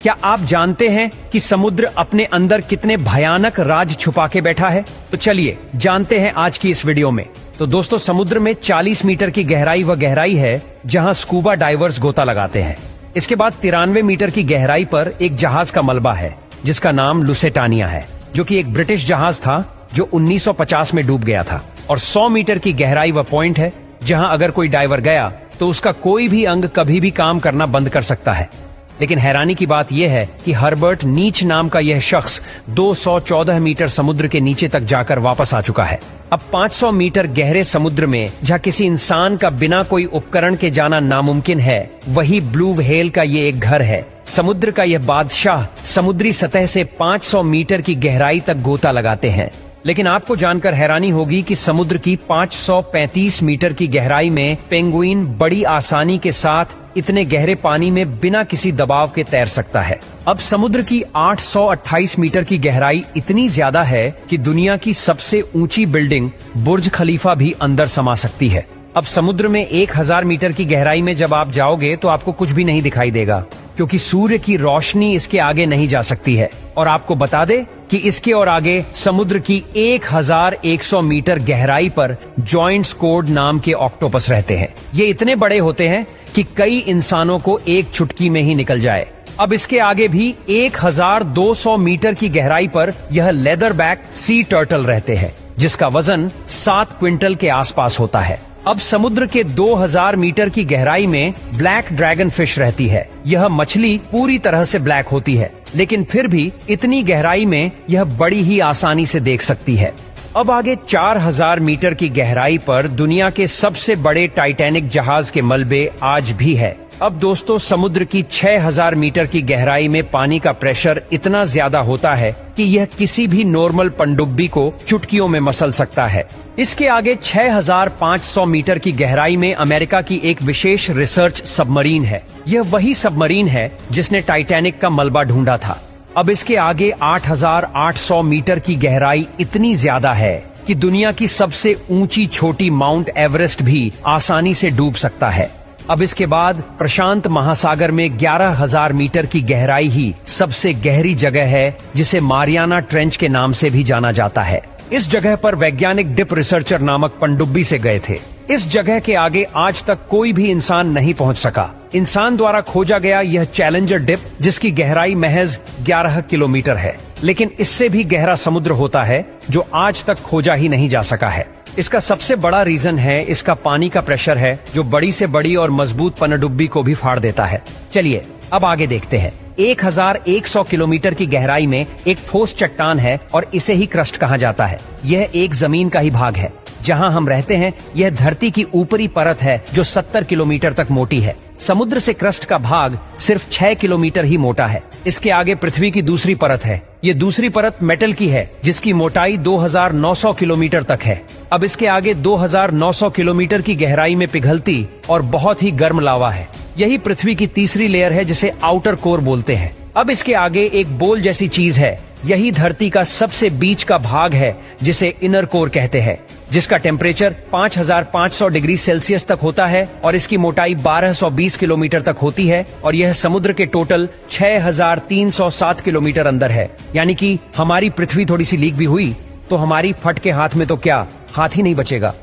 क्या आप जानते हैं कि समुद्र अपने अंदर कितने भयानक राज छुपा के बैठा है? तो चलिए जानते हैं आज की इस वीडियो में। तो दोस्तों, समुद्र में 40 मीटर की गहराई है जहां स्कूबा डाइवर्स गोता लगाते हैं। इसके बाद 93 मीटर की गहराई पर एक जहाज का मलबा है जिसका नाम लुसेटानिया है, जो कि एक ब्रिटिश जहाज था जो 1950 में डूब गया था। और 100 मीटर की गहराई वह पॉइंट है जहां अगर कोई डाइवर गया तो उसका कोई भी अंग कभी भी काम करना बंद कर सकता है। लेकिन हैरानी की बात यह है कि हर्बर्ट नीच नाम का यह शख्स 214 मीटर समुद्र के नीचे तक जाकर वापस आ चुका है। अब 500 मीटर गहरे समुद्र में जहां किसी इंसान का बिना कोई उपकरण के जाना नामुमकिन है, वही ब्लू व्हेल का ये एक घर है। समुद्र का यह बादशाह समुद्री सतह से 500 मीटर की गहराई तक गोता लगाते हैं। लेकिन आपको जानकर हैरानी होगी कि समुद्र की 535 मीटर की गहराई में पेंगुइन बड़ी आसानी के साथ इतने गहरे पानी में बिना किसी दबाव के तैर सकता है। अब समुद्र की 828 मीटर की गहराई इतनी ज्यादा है कि दुनिया की सबसे ऊंची बिल्डिंग बुर्ज खलीफा भी अंदर समा सकती है। अब समुद्र में 1000 मीटर की गहराई में जब आप जाओगे तो आपको कुछ भी नहीं दिखाई देगा, क्योंकि सूर्य की रोशनी इसके आगे नहीं जा सकती है। और आपको बता दे कि इसके और आगे समुद्र की 1100 मीटर गहराई पर जॉइंट स्क्वाड नाम के ऑक्टोपस रहते हैं। ये इतने बड़े होते हैं कि कई इंसानों को एक चुटकी में ही निकल जाए। अब इसके आगे भी 1200 मीटर की गहराई पर यह लेदर बैक सी टर्टल रहते हैं, जिसका वजन 7 क्विंटल के आसपास होता है। अब समुद्र के 2000 मीटर की गहराई में ब्लैक ड्रैगन फिश रहती है। यह मछली पूरी तरह से ब्लैक होती है, लेकिन फिर भी इतनी गहराई में यह बड़ी ही आसानी से देख सकती है। अब आगे 4000 मीटर की गहराई पर दुनिया के सबसे बड़े टाइटैनिक जहाज के मलबे आज भी है। अब दोस्तों, समुद्र की 6000 मीटर की गहराई में पानी का प्रेशर इतना ज्यादा होता है कि यह किसी भी नॉर्मल पनडुब्बी को चुटकियों में मसल सकता है। इसके आगे 6500 मीटर की गहराई में अमेरिका की एक विशेष रिसर्च सबमरीन है। यह वही सबमरीन है जिसने टाइटैनिक का मलबा ढूंढा था। अब इसके आगे 8800 मीटर की गहराई इतनी ज्यादा है कि दुनिया की सबसे ऊंची छोटी माउंट एवरेस्ट भी आसानी से डूब सकता है। अब इसके बाद प्रशांत महासागर में 11000 मीटर की गहराई ही सबसे गहरी जगह है, जिसे मारियाना ट्रेंच के नाम से भी जाना जाता है। इस जगह पर वैज्ञानिक डिप रिसर्चर नामक पनडुब्बी से गए थे। इस जगह के आगे आज तक कोई भी इंसान नहीं पहुंच सका। इंसान द्वारा खोजा गया यह चैलेंजर डिप, जिसकी गहराई महज 11 किलोमीटर है, लेकिन इससे भी गहरा समुद्र होता है जो आज तक खोजा ही नहीं जा सका है। इसका सबसे बड़ा रीजन है इसका पानी का प्रेशर है, जो बड़ी से बड़ी और मजबूत पनडुब्बी को भी फाड़ देता है। चलिए अब आगे देखते हैं। 1100 किलोमीटर की गहराई में एक ठोस चट्टान है और इसे ही क्रस्ट कहा जाता है। यह एक जमीन का ही भाग है। जहां हम रहते हैं यह धरती की ऊपरी परत है जो 70 किलोमीटर तक मोटी है। समुद्र से क्रस्ट का भाग सिर्फ 6 किलोमीटर ही मोटा है। इसके आगे पृथ्वी की दूसरी परत है। ये दूसरी परत मेटल की है, जिसकी मोटाई 2900 किलोमीटर तक है। अब इसके आगे 2900 किलोमीटर की गहराई में पिघलती और बहुत ही गर्म लावा है। यही पृथ्वी की तीसरी लेयर है, जिसे आउटर कोर बोलते हैं। अब इसके आगे एक बोल जैसी चीज है। यही धरती का सबसे बीच का भाग है, जिसे इनर कोर कहते हैं, जिसका टेम्परेचर 5500 डिग्री सेल्सियस तक होता है और इसकी मोटाई 1220 किलोमीटर तक होती है। और यह समुद्र के टोटल 6307 किलोमीटर अंदर है। यानी कि हमारी पृथ्वी थोड़ी सी लीक भी हुई तो हमारी फट के हाथ में तो क्या, हाथ ही नहीं बचेगा।